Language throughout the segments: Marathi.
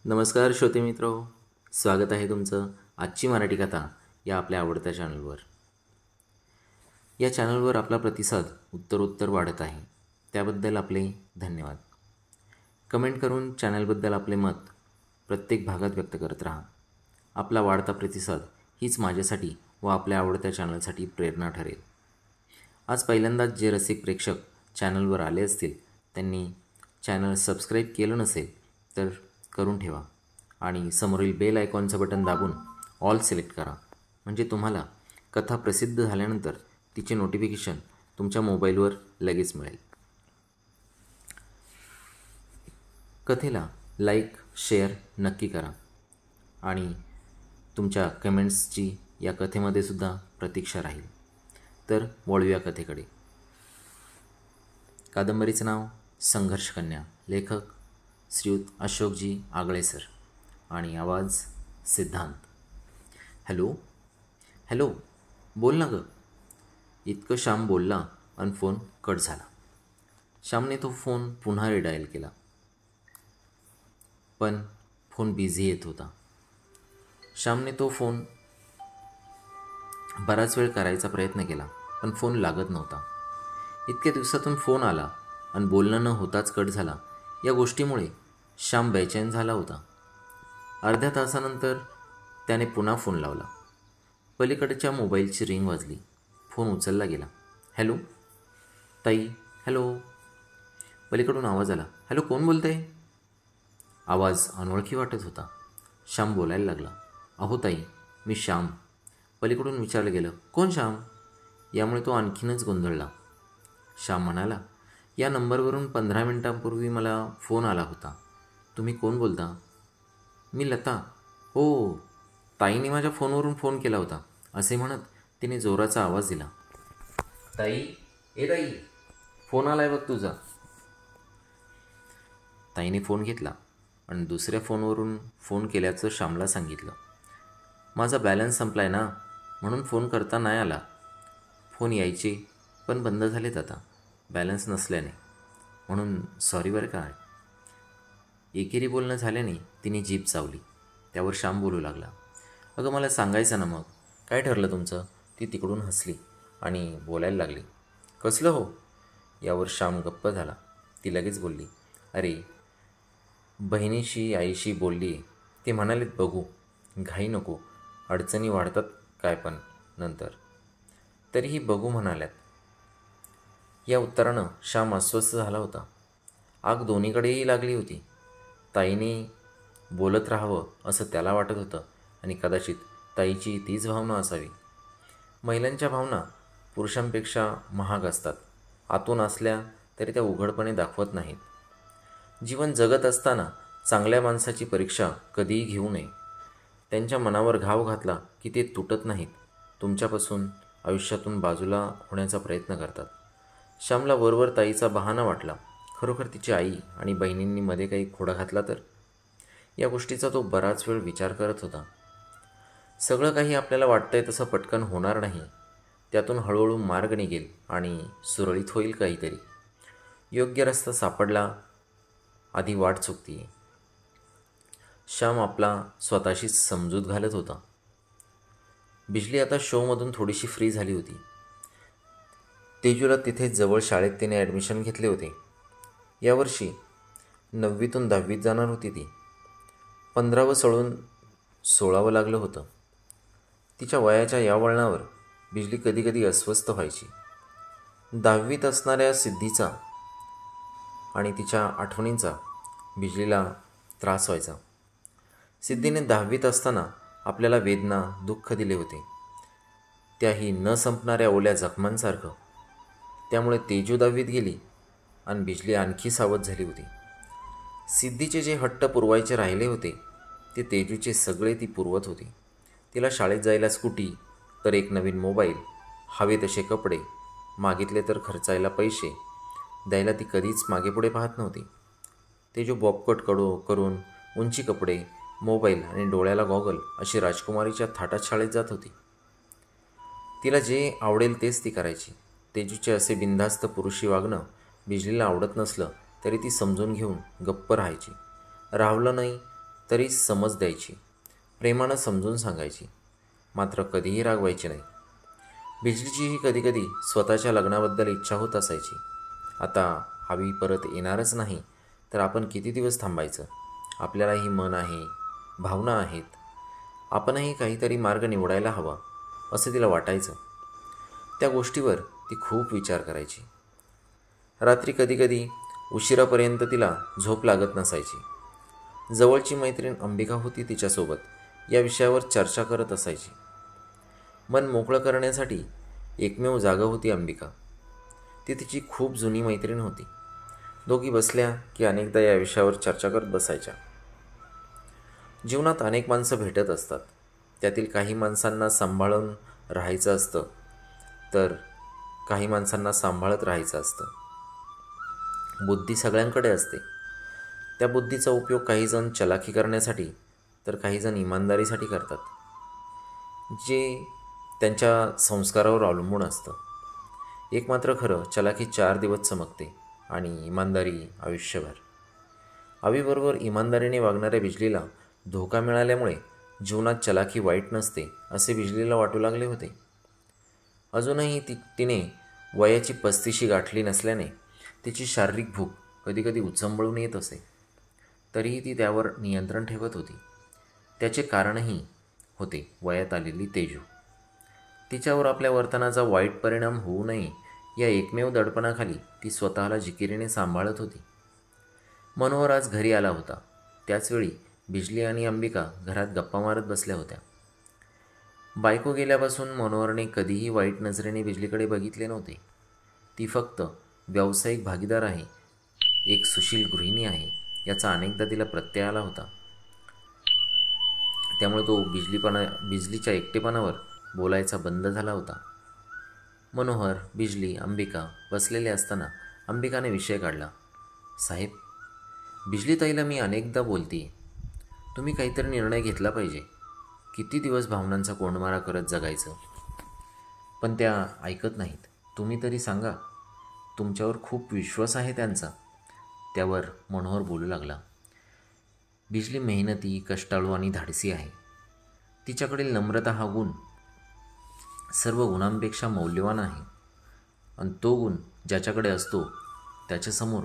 नमस्कार श्रोते मित्र, स्वागत आहे तुमचं आजची मराठी कथा या आपल्या आवडत्या चॅनलवर. या चॅनलवर आपला प्रतिसाद उत्तरोत्तर वाढत आहे, त्याबद्दल आपले धन्यवाद. कमेंट करून चॅनलबद्दल आपले मत प्रत्येक भागात व्यक्त करत राहा. आपला वाढता प्रतिसाद हीच माझ्यासाठी व आपल्या आवडत्या चॅनलसाठी प्रेरणा ठरेल. आज पहिल्यांदाच जे रसिक प्रेक्षक चॅनलवर आले असतील त्यांनी चॅनल सबस्क्राईब केलं नसेल तर करून ठेवा आणि समोरील बेल आयकॉनचं बटन दाबून ऑल सिलेक्ट करा, म्हणजे तुम्हाला कथा प्रसिद्ध झाल्यानंतर तिचे नोटिफिकेशन तुमच्या मोबाईलवर लगेच मिळेल. कथेला लाईक शेअर नक्की करा आणि तुमच्या कमेंट्सची या कथेमध्ये सुद्धा प्रतीक्षा राहील. तर वळूया कथेकडे. कादंबरीचं नाव संघर्ष कन्या. लेखक श्रीयुत अशोकजी आगळे सर आणि आवाज सिद्धांत. हॅलो हॅलो, बोल ना गं. इतकं श्याम बोलला आणि फोन कट झाला. श्यामने तो फोन पुन्हा रिडायल केला, पण फोन बिझी येत होता. श्यामने तो फोन बराच वेळ करायचा प्रयत्न केला, पण फोन लागत नव्हता. इतक्या दिवसातून फोन आला आणि बोलणं न होताच कट झाला. या गोष्टीमुळे श्याम बेचैन झाला होता. अर्ध्या तासानंतर त्याने पुन्हा फोन लावला. पलीकडच्या मोबाईलची रिंग वाजली. फोन उचलला गेला. हॅलो ताई. हॅलो. पलीकडून आवाज आला. हॅलो, कोण बोलतं आहे? आवाज अनोळखी वाटत होता. श्याम बोलायला लागला. अहो ताई, मी श्याम. पलीकडून विचारलं गेलं, कोण श्याम? यामुळे तो आणखीनच गोंधळला. श्याम म्हणाला, या नंबरवरून 15 मिनिटांपूर्वी मला फोन आला होता. तुम्ही कोण बोलता? मी लता. हो, ताईने माझ्या फोनवरून फोन केला होता, असे म्हणत तिने जोराचा आवाज दिला. ताई, ए ताई, फोन आलाय बघ तुझा. ताईने फोन घेतला आणि दुसऱ्या फोनवरून फोन केल्याचं श्यामला सांगितलं. माझा बॅलन्स संपलाय ना, म्हणून फोन करता नाही आला. फोन यायचे पण बंद झालेत आता, बॅलन्स नसल्याने. म्हणून सॉरी बरं का. एकेरी बोलणं झाल्याने तिने जीभ चावली. त्यावर श्याम बोलू लागला. अगं मला सांगायचं ना मग, काय ठरलं तुमचं? ती तिकडून हसली आणि बोलायला लागली. कसलं हो? यावर श्याम गप्प झाला. ती लगेच बोलली, अरे बहिणीशी आईशी बोलली, ते म्हणालेत बघू, घाई नको, अडचणी वाढतात काय पण नंतर. तरीही बघू म्हणाल्यात. या उत्तरानं श्याम अस्वस्थ झाला होता. आग दोन्हीकडेही लागली होती. ताईने बोलत राहावं असं त्याला वाटत होतं आणि कदाचित ताईची तीच भावना असावी. महिलांच्या भावना पुरुषांपेक्षा महाग असतात. आतून असल्या तरी त्या उघडपणे दाखवत नाहीत. जीवन जगत असताना चांगल्या माणसाची परीक्षा कधीही घेऊ नये. त्यांच्या मनावर घाव घातला की ते तुटत नाहीत, तुमच्यापासून आयुष्यातून बाजूला होण्याचा प्रयत्न करतात. श्यामला वरवर ताईचा बहाणा वाटला. खरोखर तिची आई आणि बहिणींनी मध्ये काही खोडा घातला तर? या गोष्टीचा तो बराच वेळ विचार करत होता. सगळं काही आपल्याला वाटतंय तसं पटकन होणार नाही. त्यातून हळूहळू मार्ग निघेल आणि सुरळीत होईल काहीतरी. योग्य रस्ता सापडला, आधी वाट चुकतीये. श्याम आपला स्वतःशीच समजूत घालत होता. बिजली आता शोमधून थोडीशी फ्री झाली होती. तेजूला तिथे जवळ शाळेत तिने ॲडमिशन घेतले होते. यावर्षी 9वीतून 10वीत जाणार होती ती. 15वं सळून 16वं लागलं होतं. तिच्या वयाच्या या वळणावर बिजली कधीकधी अस्वस्थ व्हायची. 10वीत असणाऱ्या सिद्धीचा आणि तिच्या आठवणींचा बिजलीला त्रास व्हायचा. सिद्धीने 10वीत असताना आपल्याला वेदना, दुःख दिले होते, त्याही न संपणाऱ्या ओल्या जखमांसारखं. त्यामुळे तेजू 10वीत गेली आणि बिजली आणखी सावध झाली होती. सिद्धीचे जे हट्ट पुरवायचे राहिले होते ते तेजूचे सगळे ती पुरवत होती. तिला शाळेत जायला स्कूटी, तर एक नवीन मोबाईल, हवे तसे कपडे, मागितले तर खर्चायला पैसे द्यायला ती कधीच मागेपुढे पाहत नव्हती. तेजू बॉबकट करून उंची कपडे, मोबाईल आणि डोळ्याला गॉगल अशी राजकुमारीच्या थाटात शाळेत जात होती. तिला जे आवडेल तेच ती करायची. तेजूचे असे बिनधास्त पुरुषी वागणं बिजलीला आवडत नसलं तरी ती समजून घेऊन गप्प राहायची. राहवलं नाही तरी समज द्यायची, प्रेमानं समजून सांगायची, मात्र कधीही रागवायची नाही. बिजलीचीही कधीकधी स्वतःच्या लग्नाबद्दल इच्छा होत असायची. आता हवी परत येणारच नाही तर आपण किती दिवस थांबायचं? आपल्यालाही मन आहे, भावना आहेत, आपणही काहीतरी मार्ग निवडायला हवा असं तिला वाटायचं. त्या गोष्टीवर ती खूप विचार करायची. रात्री कधीकधी उशिरापर्यंत तिला झोप लागत नसायची. जवळची मैत्रीण अंबिका होती तिच्यासोबत या विषयावर चर्चा करत असायची. मन मोकळं करण्यासाठी एकमेव जागा होती अंबिका. ती तिची खूप जुनी मैत्रीण होती. दोघी बसल्या की अनेकदा या विषयावर चर्चा करत बसायच्या. जीवनात अनेक माणसं भेटत असतात. त्यातील काही माणसांना सांभाळून राहायचं असतं तर काही माणसांना सांभाळत राहायचं असतं. बुद्धी सगळ्यांकडे असते. त्या बुद्धीचा उपयोग काहीजण चलाखी करण्यासाठी तर काहीजण इमानदारीसाठी करतात, जे त्यांच्या संस्कारावर अवलंबून असतं. एक मात्र खरं, चलाखी 4 दिवस चमकते आणि इमानदारी आयुष्यभर. अवीबरोबर इमानदारीने वागणाऱ्या बिजलीला धोका मिळाल्यामुळे जीवनात चलाखी वाईट नसते असे बिजलीला वाटू लागले होते. अजूनही तिने वयाची 35शी गाठली नसल्याने तिची शारीरिक भूक कधीकधी उचंबळून येत असे. तरीही ती त्यावर नियंत्रण ठेवत होती. त्याचे कारणही होते वयात आलेली तेजू. तिच्यावर आपल्या वर्तनाचा वाईट परिणाम होऊ नये या एकमेव दडपणाखाली ती स्वतःला जिकिरीने सांभाळत होती. मनोहर आज घरी आला होता. त्याचवेळी बिजली आणि अंबिका घरात गप्पा मारत बसल्या होत्या. बायको गेल्यापासून मनोहरने कधीही वाईट नजरेने बिजलीकडे बघितले नव्हते. ती फक्त व्यावसायिक भागीदार आहे, एक सुशील गृहिणी आहे याचा अनेकदा तिला प्रत्यय आला होता. त्यामुळे तो बिजलीच्या एकटेपणावर बोलायचा बंद झाला होता. मनोहर, बिजली, अंबिका बसलेले असताना अंबिकाने विषय काढला. साहेब, बिजलीताईला मी अनेकदा बोलतीये, तुम्ही काहीतरी निर्णय घेतला पाहिजे. किती दिवस भावनांचा कोंडमारा करत जगायचं? पण त्या ऐकत नाहीत. तुम्ही तरी सांगा. तुमच्यावर खूप विश्वास आहे त्यांचा. त्यावर मनोहर बोलू लागला. बिजली मेहनती, कष्टाळू आणि धाडसी आहे. तिच्याकडील नम्रता हा गुण सर्व गुणांपेक्षा मौल्यवान आहे. आणि तो गुण ज्याच्याकडे असतो त्याच्यासमोर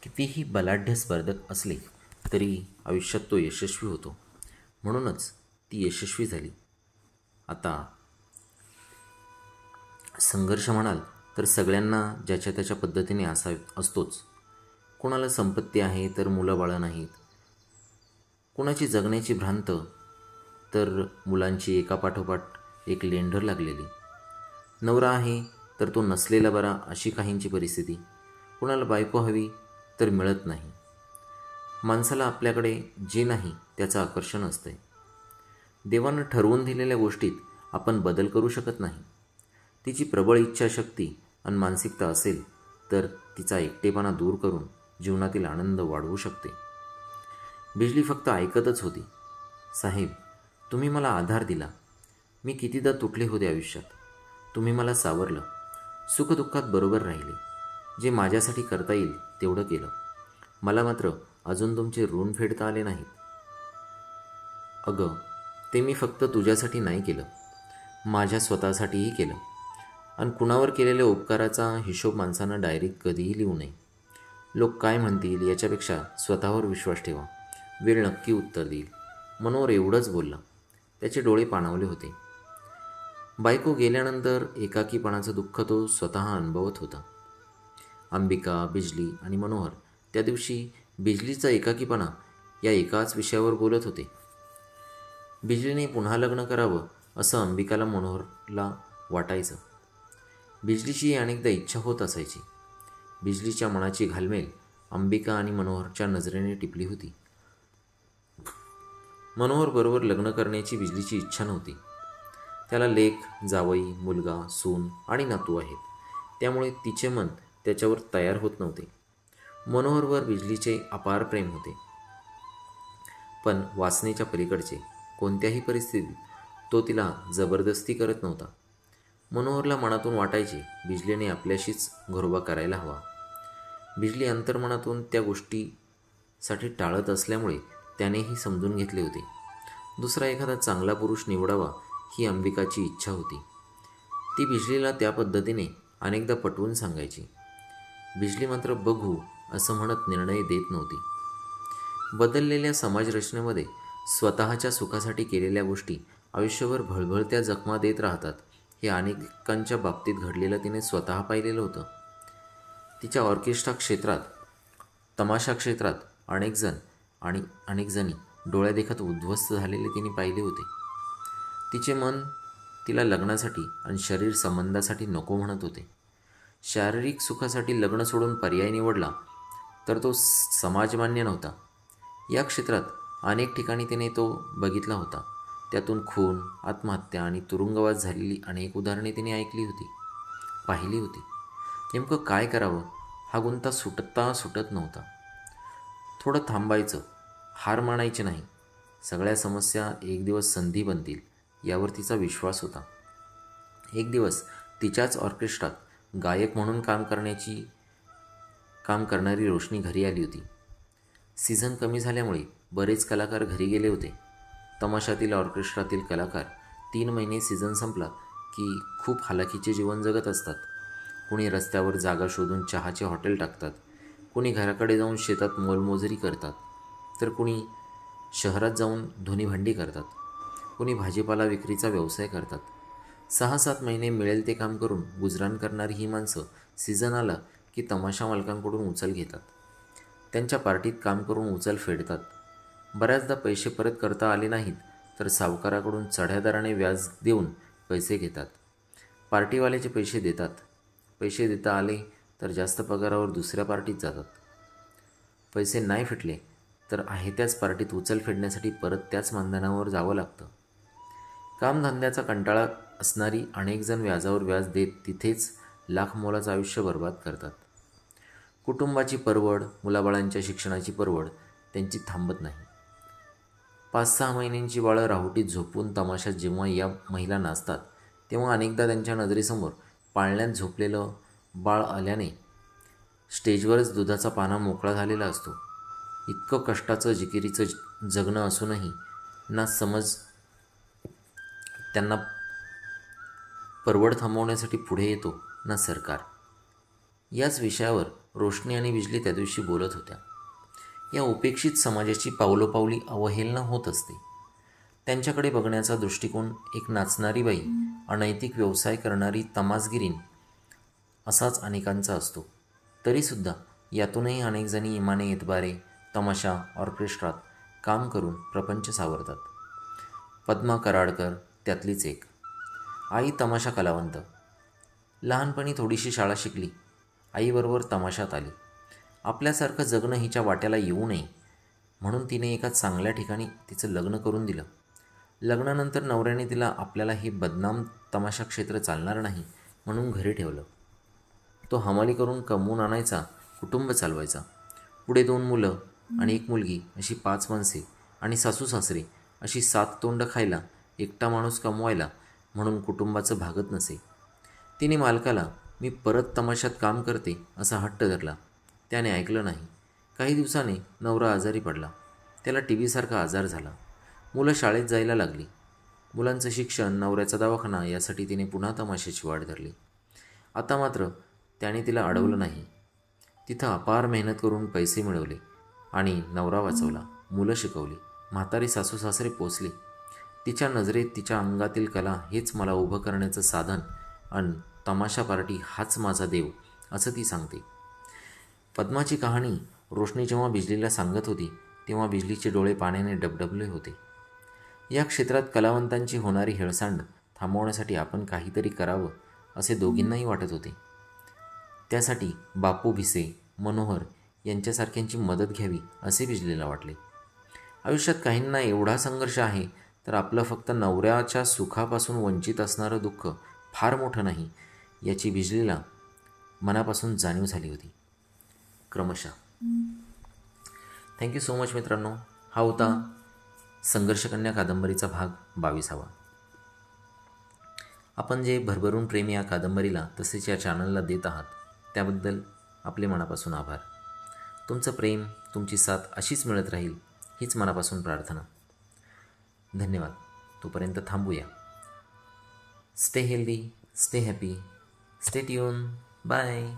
कितीही बलाढ्य स्पर्धक असले तरी आयुष्यात तो यशस्वी होतो. म्हणूनच ती यशस्वी झाली. आता संघर्ष म्हणाल तर सगळ्यांना ज्याच्या त्याच्या पद्धतीने असतोच. कोणाला संपत्ती आहे तर मुलं बाळं नाहीत, कोणाची जगण्याची भ्रांत तर मुलांची एकापाठोपाठ एक लेंढर लागलेली, नवरा आहे तर तो नसलेला बरा अशी काहींची परिस्थिती, कोणाला बायको हवी तर मिळत नाही. माणसाला आपल्याकडे जे नाही त्याचं आकर्षण असतंय. देवानं ठरवून दिलेल्या गोष्टीत आपण बदल करू शकत नाही. तिची प्रबळ इच्छाशक्ती आणि मानसिकता असेल तर तिचा एकटेपणा दूर करून जीवनातील आनंद वाढवू शकते. बिजली फक्त ऐकतच होती. साहेब, तुम्ही मला आधार दिला. मी कितीदा तुटले होते आयुष्यात. तुम्ही मला सावरलं. सुखदुःखात बरोबर राहिले. जे माझ्यासाठी करता येईल तेवढं केलं. मला मात्र अजून तुमचे ऋण फेडता आले नाहीत. अगं, ते मी फक्त तुझ्यासाठी नाही केलं, माझ्या स्वतःसाठीही केलं. आणि कुणावर केलेल्या उपकाराचा हिशोब माणसानं डायरीत कधीही लिहू नये. लोक काय म्हणतील याच्यापेक्षा स्वतःवर विश्वास ठेवा. वेळ नक्की उत्तर देईल. मनोहर एवढंच बोलला. त्याचे डोळे पाणावले होते. बायको गेल्यानंतर एकाकीपणाचं दुःख तो स्वतः अनुभवत होता. अंबिका, बिजली आणि मनोहर त्या दिवशी बिजलीचा एकाकीपणा या एकाच विषयावर बोलत होते. बिजलीने पुन्हा लग्न करावं असं अंबिकाला मनोहरला वाटायचं. बिजलीची अनेकदा इच्छा होत असायची. बिजलीच्या मनाची घालमेल अंबिका आणि मनोहरच्या नजरेने टिपली होती. मनोहरबरोबर लग्न करण्याची बिजलीची इच्छा नव्हती. त्याला लेक, जावई, मुलगा, सून आणि नातू आहेत. त्यामुळे तिचे मन त्याच्यावर तयार होत नव्हते. मनोहरवर बिजलीचे अपार प्रेम होते, पण वासनेच्या पलीकडचे. कोणत्याही परिस्थितीत तो तिला जबरदस्ती करत नव्हता. मनोहरला मनातून वाटायचे बिजलीने आपल्याशीच घरोबा करायला हवा. बिजली अंतर्मनातून त्या गोष्टीसाठी टाळत असल्यामुळे त्यानेही समजून घेतले होते. दुसरा एखादा चांगला पुरुष निवडावा ही अंबिकाची इच्छा होती. ती बिजलीला त्या पद्धतीने अनेकदा पटवून सांगायची. बिजली मात्र बघू असं म्हणत निर्णय देत नव्हती. बदललेल्या समाजरचनेमध्ये स्वतःच्या सुखासाठी केलेल्या गोष्टी आयुष्यभर भळभळत्या जखमा देत राहतात हे अनेकांच्या बाबतीत घडलेलं तिने स्वतः पाहिलेलं होतं. तिच्या ऑर्केस्ट्रा क्षेत्रात, तमाशा क्षेत्रात अनेक जणी डोळ्यादेखत उद्ध्वस्त झालेले तिने पाहिले होते. तिचे मन तिला लग्नासाठी आणि शरीर संबंधासाठी नको म्हणत होते. शारीरिक सुखासाठी लग्न सोडून पर्याय निवडला तर तो समाजमान्य नव्हता. या क्षेत्रात अनेक ठिकाणी तिने तो बघितला होता. त्यातून खून, आत्महत्या आणि तुरुंगवास झालेली अनेक उदाहरणे तिने ऐकली होती, पाहिली होती. नेमकं काय करावं हा गुंता सुटत नव्हता. थोडं थांबायचं, हार मानायची नाही. सगळ्या समस्या एक दिवस संधी बनतील यावर तिचा विश्वास होता. एक दिवस तिच्याच ऑर्केस्ट्रात गायक म्हणून काम करणारी रोशनी घरी आली होती. सीझन कमी झाल्यामुळे बरेच कलाकार घरी गेले होते. तमाशातील ऑर्केस्ट्रातील कलाकार 3 महिने सीझन संपला की खूप हालाखीचे जीवन जगत असतात. कुणी रस्त्यावर जागा शोधून चहाचे हॉटेल टाकतात, कुणी घराकडे जाऊन शेतात मोलमजुरी करतात, तर कुणी शहरात जाऊन धुनीभांडी करतात, कुणी भाजीपाला विक्रीचा व्यवसाय करतात. 6-7 महिने मिळेल ते काम करून गुजराण करणारी ही माणसं सीझन आला की तमाशा मालकांकडून उचल घेतात. त्यांच्या पार्टीत काम करून उचल फेडतात. बऱ्याचदा पैसे परत करता आले नाहीत तर सावकाराकडून चढ्या दराने व्याज देऊन पैसे घेतात. पार्टीवाल्याचे पैसे देतात. पैसे देता आले तर जास्त पगारावर दुसऱ्या पार्टीत जातात. पैसे नाही फिटले तर आहे त्याच पार्टीत उचल फेडण्यासाठी परत त्याच मानधनावर जावं लागतं. कामधंद्याचा कंटाळा असणारी अनेक जण व्याजावर व्याज देत तिथेच लाख मोलाचं आयुष्य बर्बाद करतात. कुटुंबाची परवड, मुलाबाळांच्या शिक्षणाची परवड त्यांची थांबत नाही. 5-6 महिन्यांची बाळं राहुटीत झोपवून तमाशात जेव्हा या महिला नाचतात तेव्हा अनेकदा त्यांच्या नजरेसमोर पाळण्यात झोपलेलं बाळ आल्याने स्टेजवरच दुधाचा पाना मोकळा झालेला असतो. इतकं कष्टाचं जिकिरीचं जगणं असूनही ना समज त्यांना परवड थांबवण्यासाठी पुढे येतो ना सरकार. याच विषयावर रोशनी आणि बिजली त्या दिवशी बोलत होत्या. या उपेक्षित समाजाची पावलोपावली अवहेलना होत असते. त्यांच्याकडे बघण्याचा दृष्टिकोन एक नाचणारी बाई, अनैतिक व्यवसाय करणारी तमासगिरीण असाच अनेकांचा असतो. तरीसुद्धा यातूनही अनेक जणी इमाने एतबारे तमाशा ऑर्केस्ट्रात काम करून प्रपंच सावरतात. पद्मा कराडकर त्यातलीच एक. आई तमाशा कलावंत. लहानपणी थोडीशी शाळा शिकली. आईबरोबर तमाशात आली. आपल्यासारखं जगणं हिच्या वाट्याला येऊ नये म्हणून तिने एका चांगल्या ठिकाणी तिचं लग्न करून दिलं. लग्नानंतर नवऱ्याने तिला आपल्याला हे बदनाम तमाशा क्षेत्र चालणार नाही म्हणून घरी ठेवलं. तो हमाली करून कमवून आणायचा, कुटुंब चालवायचा. पुढे 2 मुलं आणि 1 मुलगी अशी 5 माणसे आणि सासू सासरे अशी 7 तोंड खायला, एकटा माणूस कमवायला म्हणून कुटुंबाचं भागत नसे. तिने मालकाला मी परत तमाशात काम करते असा हट्ट धरला. त्याने ऐकलं नाही. काही दिवसांनी नवरा आजारी पडला. त्याला TB सारखा आजार झाला. मुलं शाळेत जायला लागली. मुलांचं शिक्षण, नवऱ्याचा दवाखाना यासाठी तिने पुन्हा तमाशाची वाट धरली. आता मात्र त्याने तिला अडवलं नाही. तिथं अपार मेहनत करून पैसे मिळवले आणि नवरा वाचवला, मुलं शिकवली, म्हातारी सासू सासरे पोचले. तिच्या नजरेत तिच्या अंगातील कला हेच मला उभं करण्याचं साधन आणि तमाशा पार्टी हाच माझा देव असं ती सांगते. पद्माची कहाणी रोशनी जेव्हा बिजलीला सांगत होती तेव्हा बिजलीचे डोळे पाण्याने डबडबले होते. या क्षेत्रात कलावंतांची होणारी हेळसांड थांबवण्यासाठी आपण काहीतरी करावं असे दोघींनाही वाटत होते. त्यासाठी बापू भिसे, मनोहर यांच्यासारख्यांची मदत घ्यावी असे बिजलीला वाटले. आयुष्यात काहींना एवढा संघर्ष आहे तर आपलं फक्त नवऱ्याच्या सुखापासून वंचित असणारं दुःख फार मोठं नाही याची बिजलीला मनापासून जाणीव झाली होती. क्रमशः. थँक्यू सो मच मित्रांनो. हा होता संघर्षकन्या कादंबरीचा भाग 22वा. आपण जे भरभरून प्रेम या कादंबरीला तसेच या चॅनलला देत आहात त्याबद्दल आपले मनापासून आभार. तुमचं प्रेम, तुमची साथ अशीच मिळत राहील हीच मनापासून प्रार्थना. धन्यवाद. तोपर्यंत थांबूया. Stay healthy, stay happy, stay tune. Bye.